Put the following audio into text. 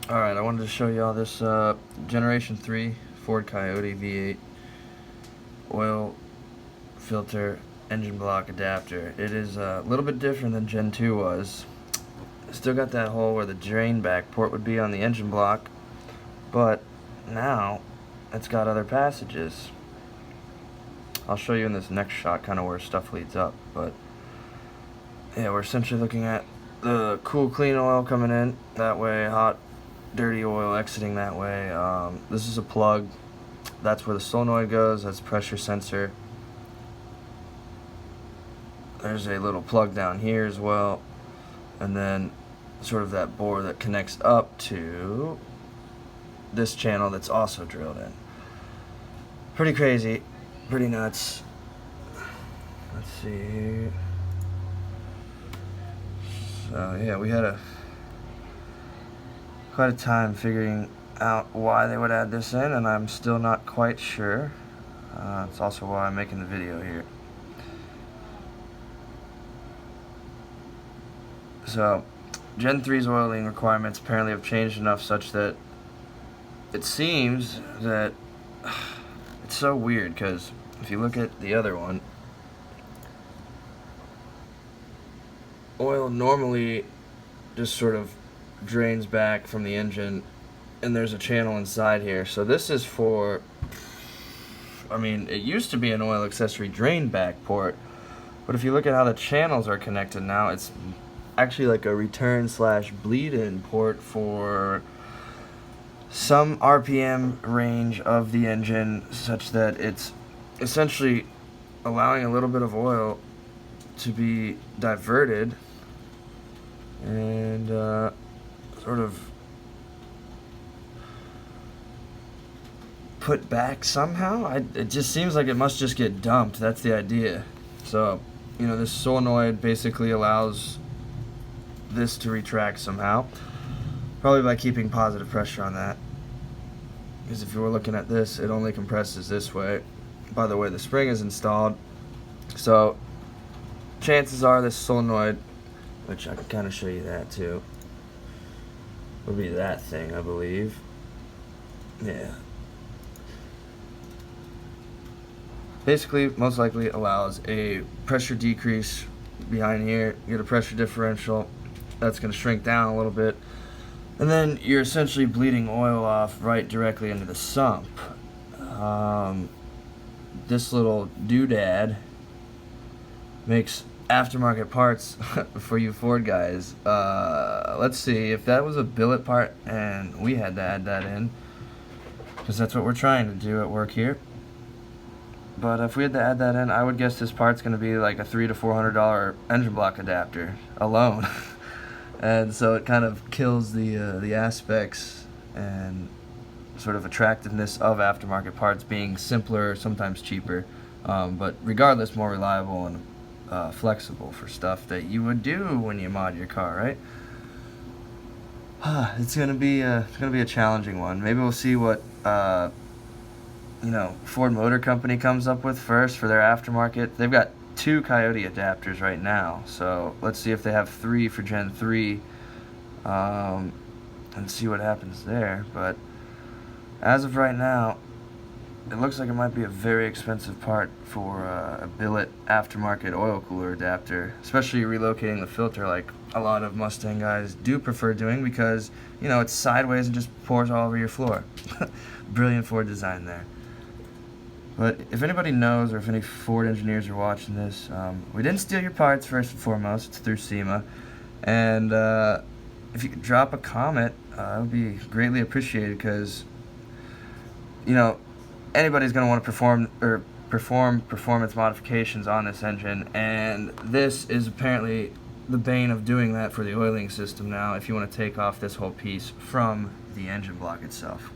Alright, I wanted to show y'all this Generation 3 Ford Coyote V8 oil filter engine block adapter. It is a little bit different than Gen 2 was. Still got that hole where the drain back port would be on the engine block, but now it's got other passages. I'll show you in this next shot kind of where stuff leads up, but yeah, we're essentially looking at the cool clean oil coming in that way, hot dirty oil exiting that way. This is a plug. That's where the solenoid goes. That's pressure sensor. There's a little plug down here as well, and then sort of that bore that connects up to this channel that's also drilled in. Pretty crazy, pretty nuts. Let's see here. So yeah, we had quite a time figuring out why they would add this in, and I'm still not quite sure. It's also why I'm making the video here. So, Gen 3's oiling requirements apparently have changed enough such that it seems that it's so weird, because if you look at the other one, oil normally just sort of drains back from the engine, and there's a channel inside here. So this is for, I mean, it used to be an oil accessory drain back port, but if you look at how the channels are connected now, it's actually like a return / bleed in port for some RPM range of the engine, such that it's essentially allowing a little bit of oil to be diverted and sort of put back somehow. It just seems like it must just get dumped. That's the idea. So, you know, this solenoid basically allows this to retract somehow, probably by keeping positive pressure on that, because if you were looking at this, it only compresses this way by the way the spring is installed. So chances are this solenoid, which I can kind of show you that too, would be that thing, I believe. Yeah, basically most likely allows a pressure decrease behind here. You get a pressure differential that's going to shrink down a little bit, and then you're essentially bleeding oil off right directly into the sump. This little doodad makes aftermarket parts for you Ford guys. Let's see if that was a billet part and we had to add that in, because that's what we're trying to do at work here. But if we had to add that in, I would guess this part's going to be like a $300 to $400 engine block adapter alone. And so it kind of kills the aspects and sort of attractiveness of aftermarket parts being simpler, sometimes cheaper, but regardless more reliable and flexible for stuff that you would do when you mod your car, right? It's gonna be a challenging one. Maybe we'll see what Ford Motor Company comes up with first for their aftermarket. They've got 2 Coyote adapters right now, so let's see if they have 3 for Gen 3, and see what happens there. But as of right now, it looks like it might be a very expensive part for a billet aftermarket oil cooler adapter, especially relocating the filter like a lot of Mustang guys do prefer doing, because you know it's sideways and just pours all over your floor. Brilliant Ford design there. But if anybody knows, or if any Ford engineers are watching this, we didn't steal your parts, first and foremost. It's through SEMA. And if you could drop a comment, it would be greatly appreciated, because, you know, anybody's going to want to perform performance modifications on this engine, and this is apparently the bane of doing that for the oiling system now, if you want to take off this whole piece from the engine block itself.